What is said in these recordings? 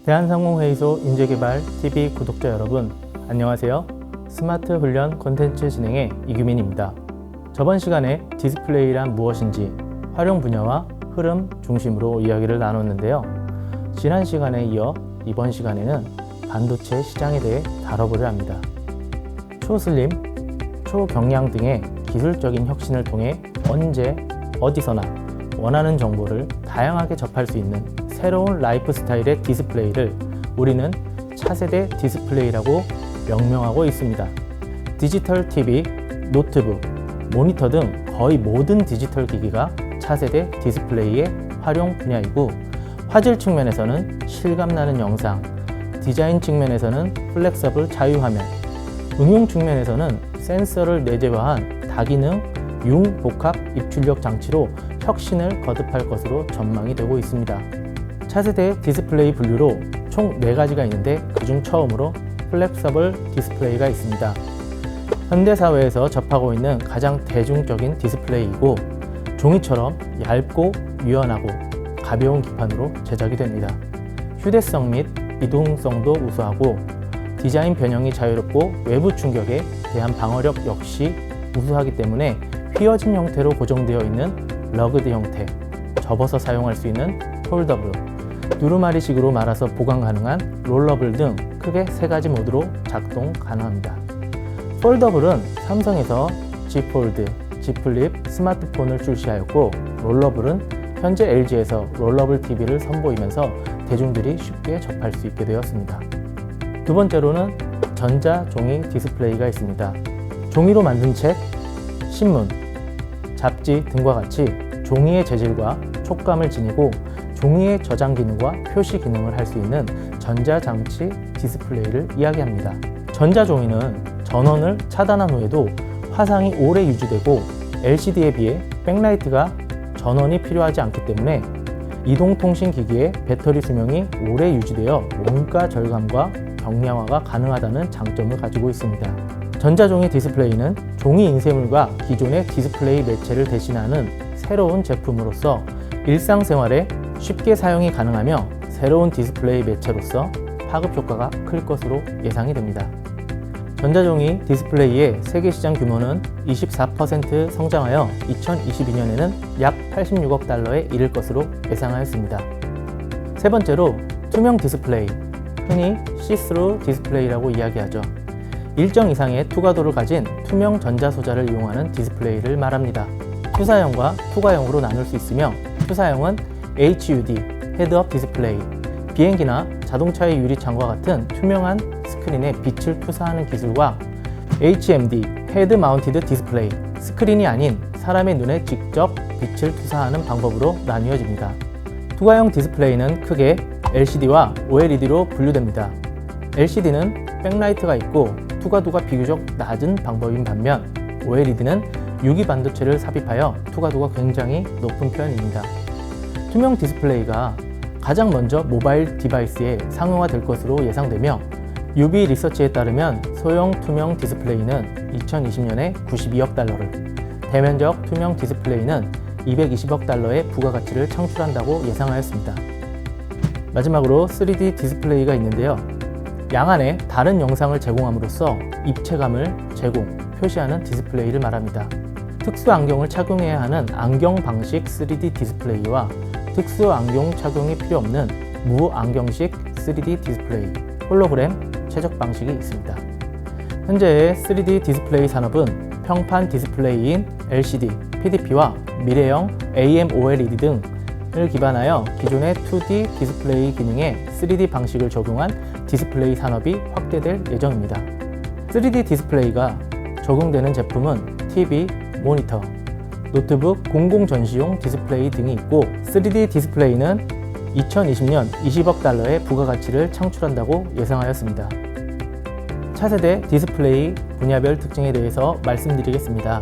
대한상공회의소 인재개발 TV 구독자 여러분, 안녕하세요. 스마트 훈련 콘텐츠 진행의 이규민입니다. 저번 시간에 디스플레이란 무엇인지 활용 분야와 흐름 중심으로 이야기를 나눴는데요. 지난 시간에 이어 이번 시간에는 반도체 시장에 대해 다뤄보려 합니다. 초슬림, 초경량 등의 기술적인 혁신을 통해 언제, 어디서나 원하는 정보를 다양하게 접할 수 있는 새로운 라이프 스타일의 디스플레이를 우리는 차세대 디스플레이라고 명명하고 있습니다. 디지털 TV, 노트북, 모니터 등 거의 모든 디지털 기기가 차세대 디스플레이의 활용 분야이고, 화질 측면에서는 실감나는 영상, 디자인 측면에서는 플렉서블 자유화면, 응용 측면에서는 센서를 내재화한 다기능 융복합 입출력 장치로 혁신을 거듭할 것으로 전망이 되고 있습니다. 차세대 디스플레이 분류로 총 4가지가 있는데 그중 처음으로 플렉서블 디스플레이가 있습니다. 현대사회에서 접하고 있는 가장 대중적인 디스플레이이고, 종이처럼 얇고 유연하고 가벼운 기판으로 제작이 됩니다. 휴대성 및 이동성도 우수하고 디자인 변형이 자유롭고 외부 충격에 대한 방어력 역시 우수하기 때문에 휘어진 형태로 고정되어 있는 러그드 형태, 접어서 사용할 수 있는 폴더블, 두루마리식으로 말아서 보관 가능한 롤러블 등 크게 3가지 모드로 작동 가능합니다. 폴더블은 삼성에서 Z 폴드, Z 플립 스마트폰을 출시하였고, 롤러블은 현재 LG에서 롤러블 TV를 선보이면서 대중들이 쉽게 접할 수 있게 되었습니다. 두 번째로는 전자종이 디스플레이가 있습니다. 종이로 만든 책, 신문, 잡지 등과 같이 종이의 재질과 촉감을 지니고 종이의 저장 기능과 표시 기능을 할 수 있는 전자장치 디스플레이를 이야기합니다. 전자종이는 전원을 차단한 후에도 화상이 오래 유지되고 LCD에 비해 백라이트가 전원이 필요하지 않기 때문에 이동통신기기의 배터리 수명이 오래 유지되어 원가 절감과 경량화가 가능하다는 장점을 가지고 있습니다. 전자종이 디스플레이는 종이 인쇄물과 기존의 디스플레이 매체를 대신하는 새로운 제품으로서 일상생활에 쉽게 사용이 가능하며 새로운 디스플레이 매체로서 파급 효과가 클 것으로 예상이 됩니다. 전자종이 디스플레이의 세계 시장 규모는 24% 성장하여 2022년에는 약 86억 달러에 이를 것으로 예상하였습니다. 세 번째로 투명 디스플레이, 흔히 시스루 디스플레이라고 이야기하죠. 일정 이상의 투과도를 가진 투명 전자소자를 이용하는 디스플레이를 말합니다. 투사형과 투과형으로 나눌 수 있으며, 투사형은 HUD, 헤드업 디스플레이, 비행기나 자동차의 유리창과 같은 투명한 스크린에 빛을 투사하는 기술과 HMD, 헤드 마운티드 디스플레이, 스크린이 아닌 사람의 눈에 직접 빛을 투사하는 방법으로 나뉘어집니다. 투과형 디스플레이는 크게 LCD와 OLED로 분류됩니다. LCD는 백라이트가 있고 투과도가 비교적 낮은 방법인 반면, OLED는 유기 반도체를 삽입하여 투과도가 굉장히 높은 편입니다. 투명 디스플레이가 가장 먼저 모바일 디바이스에 상용화될 것으로 예상되며, UB 리서치에 따르면 소형 투명 디스플레이는 2020년에 92억 달러를, 대면적 투명 디스플레이는 220억 달러의 부가가치를 창출한다고 예상하였습니다. 마지막으로 3D 디스플레이가 있는데요. 양안에 다른 영상을 제공함으로써 입체감을 표시하는 디스플레이를 말합니다. 특수 안경을 착용해야 하는 안경 방식 3D 디스플레이와 특수 안경 착용이 필요 없는 무안경식 3D 디스플레이, 홀로그램 최적 방식이 있습니다. 현재의 3D 디스플레이 산업은 평판 디스플레이인 LCD, PDP와 미래형 AMOLED 등을 기반하여 기존의 2D 디스플레이 기능에 3D 방식을 적용한 디스플레이 산업이 확대될 예정입니다. 3D 디스플레이가 적용되는 제품은 TV, 모니터, 노트북, 공공 전시용 디스플레이 등이 있고, 3D 디스플레이는 2020년 20억 달러의 부가가치를 창출한다고 예상하였습니다. 차세대 디스플레이 분야별 특징에 대해서 말씀드리겠습니다.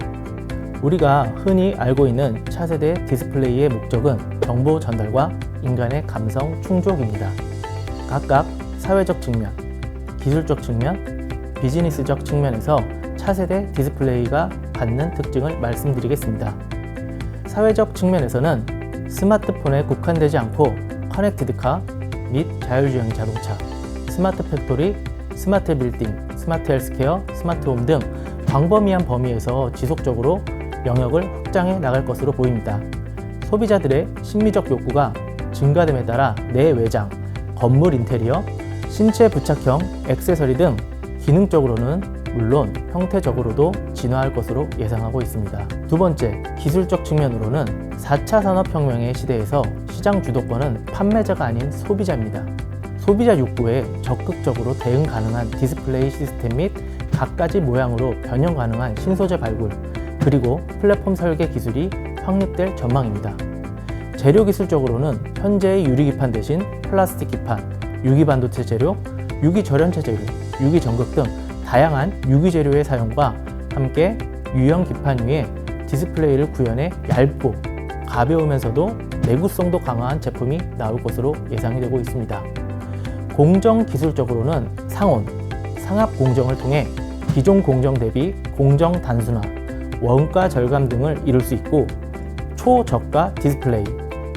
우리가 흔히 알고 있는 차세대 디스플레이의 목적은 정보 전달과 인간의 감성 충족입니다. 각각 사회적 측면, 기술적 측면, 비즈니스적 측면에서 차세대 디스플레이가 갖는 특징을 말씀드리겠습니다. 사회적 측면에서는 스마트폰에 국한되지 않고 커넥티드카, 및 자율주행 자동차, 스마트 팩토리, 스마트 빌딩, 스마트 헬스케어, 스마트 홈 등 광범위한 범위에서 지속적으로 영역을 확장해 나갈 것으로 보입니다. 소비자들의 심리적 욕구가 증가됨에 따라 내외장, 건물 인테리어, 신체 부착형, 액세서리 등 기능적으로는 물론 형태적으로도 진화할 것으로 예상하고 있습니다. 두 번째, 기술적 측면으로는 4차 산업혁명의 시대에서 시장 주도권은 판매자가 아닌 소비자입니다. 소비자 욕구에 적극적으로 대응 가능한 디스플레이 시스템 및 갖가지 모양으로 변형 가능한 신소재 발굴, 그리고 플랫폼 설계 기술이 확립될 전망입니다. 재료 기술적으로는 현재의 유리기판 대신 플라스틱 기판, 유기반도체 재료, 유기절연체 재료, 유기전극 등 다양한 유기재료의 사용과 함께 유형 기판 위에 디스플레이를 구현해 얇고 가벼우면서도 내구성도 강화한 제품이 나올 것으로 예상이 되고 있습니다. 공정 기술적으로는 상온, 상압 공정을 통해 기존 공정 대비 공정 단순화, 원가 절감 등을 이룰 수 있고 초저가 디스플레이,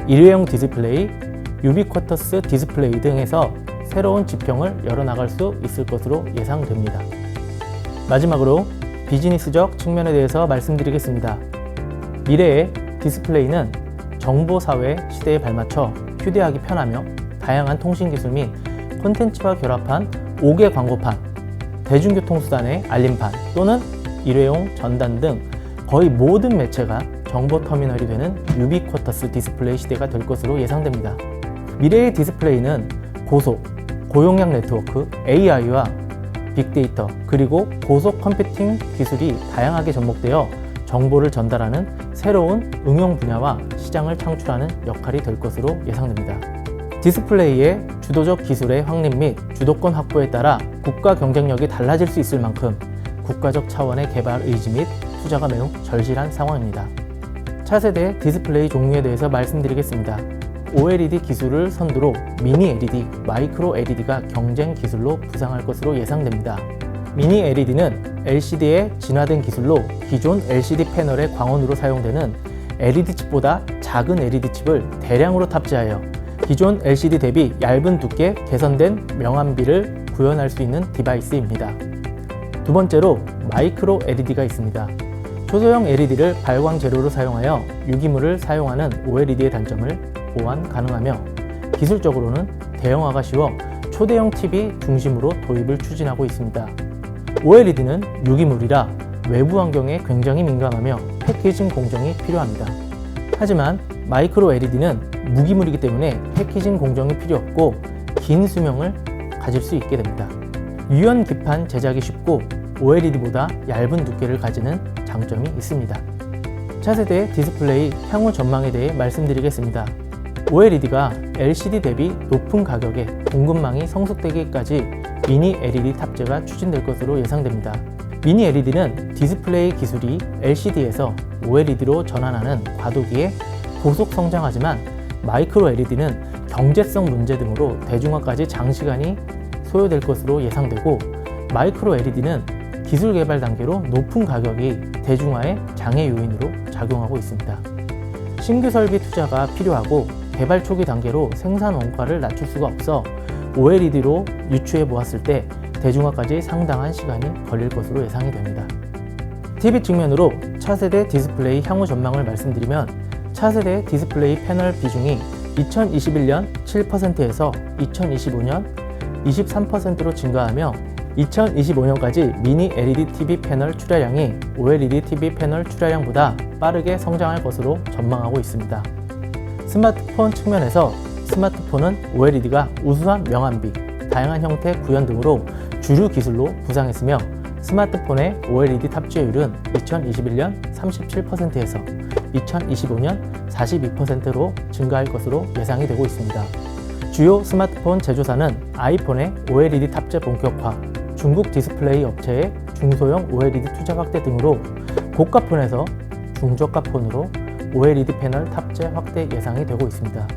일회용 디스플레이, 유비쿼터스 디스플레이 등에서 새로운 지평을 열어나갈 수 있을 것으로 예상됩니다. 마지막으로 비즈니스적 측면에 대해서 말씀드리겠습니다. 미래의 디스플레이는 정보사회 시대에 발맞춰 휴대하기 편하며 다양한 통신기술 및 콘텐츠와 결합한 5개 광고판, 대중교통수단의 알림판 또는 일회용 전단 등 거의 모든 매체가 정보 터미널이 되는 유비쿼터스 디스플레이 시대가 될 것으로 예상됩니다. 미래의 디스플레이는 고속, 고용량 네트워크, AI와 빅데이터, 그리고 고속 컴퓨팅 기술이 다양하게 접목되어 정보를 전달하는 새로운 응용 분야와 시장을 창출하는 역할이 될 것으로 예상됩니다. 디스플레이의 주도적 기술의 확립 및 주도권 확보에 따라 국가 경쟁력이 달라질 수 있을 만큼 국가적 차원의 개발 의지 및 투자가 매우 절실한 상황입니다. 차세대 디스플레이 종류에 대해서 말씀드리겠습니다. OLED 기술을 선두로 미니 LED, 마이크로 LED가 경쟁 기술로 부상할 것으로 예상됩니다. 미니 LED는 LCD의 진화된 기술로 기존 LCD 패널의 광원으로 사용되는 LED 칩보다 작은 LED 칩을 대량으로 탑재하여 기존 LCD 대비 얇은 두께 개선된 명암비를 구현할 수 있는 디바이스입니다. 두 번째로 마이크로 LED가 있습니다. 초소형 LED를 발광 재료로 사용하여 유기물을 사용하는 OLED의 단점을 보완 가능하며 기술적으로는 대형화가 쉬워 초대형 TV 중심으로 도입을 추진하고 있습니다. OLED는 유기물이라 외부 환경에 굉장히 민감하며 패키징 공정이 필요합니다. 하지만 마이크로 LED는 무기물이기 때문에 패키징 공정이 필요 없고 긴 수명을 가질 수 있게 됩니다. 유연 기판 제작이 쉽고 OLED보다 얇은 두께를 가지는 장점이 있습니다. 차세대 디스플레이 향후 전망에 대해 말씀드리겠습니다. OLED가 LCD 대비 높은 가격에 공급망이 성숙되기까지 미니 LED 탑재가 추진될 것으로 예상됩니다. 미니 LED는 디스플레이 기술이 LCD에서 OLED로 전환하는 과도기에 고속 성장하지만 마이크로 LED는 경제성 문제 등으로 대중화까지 장시간이 소요될 것으로 예상되고 마이크로 LED는 기술 개발 단계로 높은 가격이 대중화의 장애 요인으로 작용하고 있습니다. 신규 설비 투자가 필요하고 개발 초기 단계로 생산 원가를 낮출 수가 없어 OLED로 유추해 보았을 때 대중화까지 상당한 시간이 걸릴 것으로 예상이 됩니다. TV 측면으로 차세대 디스플레이 향후 전망을 말씀드리면 차세대 디스플레이 패널 비중이 2021년 7%에서 2025년 23%로 증가하며 2025년까지 미니 LED TV 패널 출하량이 OLED TV 패널 출하량보다 빠르게 성장할 것으로 전망하고 있습니다. 스마트폰 측면에서 스마트폰은 OLED가 우수한 명암비, 다양한 형태 구현 등으로 주류 기술로 부상했으며 스마트폰의 OLED 탑재율은 2021년 37%에서 2025년 42%로 증가할 것으로 예상이 되고 있습니다. 주요 스마트폰 제조사는 아이폰의 OLED 탑재 본격화, 중국 디스플레이 업체의 중소형 OLED 투자 확대 등으로 고가폰에서 중저가폰으로 OLED 패널 탑재 확대 예상이 되고 있습니다.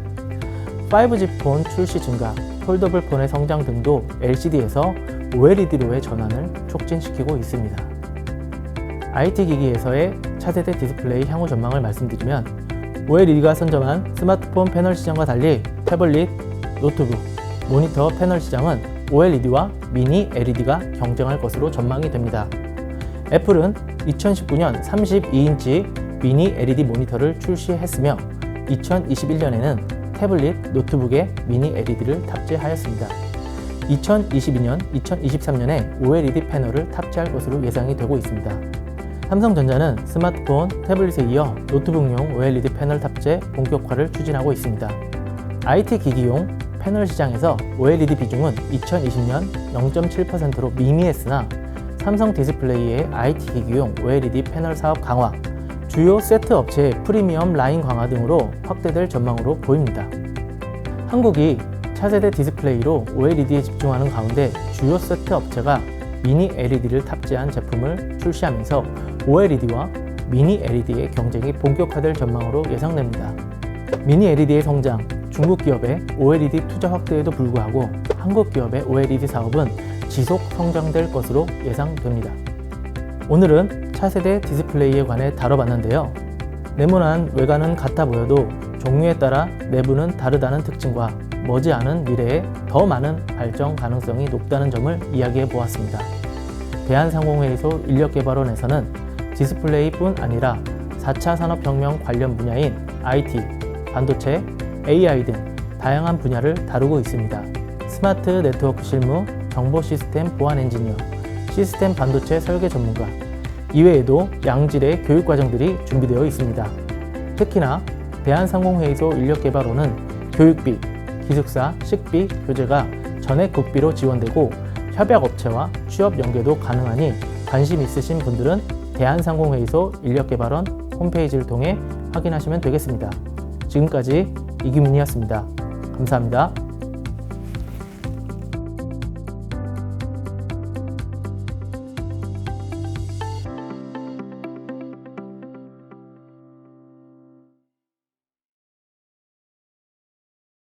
5G 폰 출시 증가, 폴더블 폰의 성장 등도 LCD에서 OLED로의 전환을 촉진시키고 있습니다. IT 기기에서의 차세대 디스플레이 향후 전망을 말씀드리면 OLED가 선점한 스마트폰 패널 시장과 달리 태블릿, 노트북, 모니터 패널 시장은 OLED와 미니 LED가 경쟁할 것으로 전망이 됩니다. 애플은 2019년 32인치 미니 LED 모니터를 출시했으며 2021년에는 태블릿, 노트북에 미니 LED를 탑재하였습니다. 2022년, 2023년에 OLED 패널을 탑재할 것으로 예상이 되고 있습니다. 삼성전자는 스마트폰, 태블릿에 이어 노트북용 OLED 패널 탑재 본격화를 추진하고 있습니다. IT 기기용 패널 시장에서 OLED 비중은 2020년 0.7%로 미미했으나 삼성 디스플레이의 IT 기기용 OLED 패널 사업 강화, 주요 세트 업체의 프리미엄 라인 강화 등으로 확대될 전망으로 보입니다. 한국이 차세대 디스플레이로 OLED에 집중하는 가운데 주요 세트 업체가 미니 LED를 탑재한 제품을 출시하면서 OLED와 미니 LED의 경쟁이 본격화될 전망으로 예상됩니다. 미니 LED의 성장, 중국 기업의 OLED 투자 확대에도 불구하고 한국 기업의 OLED 사업은 지속 성장될 것으로 예상됩니다. 오늘은 차세대 디스플레이에 관해 다뤄봤는데요. 네모난 외관은 같아 보여도 종류에 따라 내부는 다르다는 특징과 머지않은 미래에 더 많은 발전 가능성이 높다는 점을 이야기해 보았습니다. 대한상공회의소 인력개발원에서는 디스플레이뿐 아니라 4차 산업혁명 관련 분야인 IT, 반도체, AI 등 다양한 분야를 다루고 있습니다. 스마트 네트워크 실무, 정보 시스템 보안 엔지니어, 시스템 반도체 설계 전문가, 이외에도 양질의 교육 과정들이 준비되어 있습니다. 특히나 대한상공회의소 인력개발원은 교육비, 기숙사, 식비, 교재가 전액 국비로 지원되고 협약업체와 취업 연계도 가능하니 관심 있으신 분들은 대한상공회의소 인력개발원 홈페이지를 통해 확인하시면 되겠습니다. 지금까지 이규민이었습니다. 감사합니다.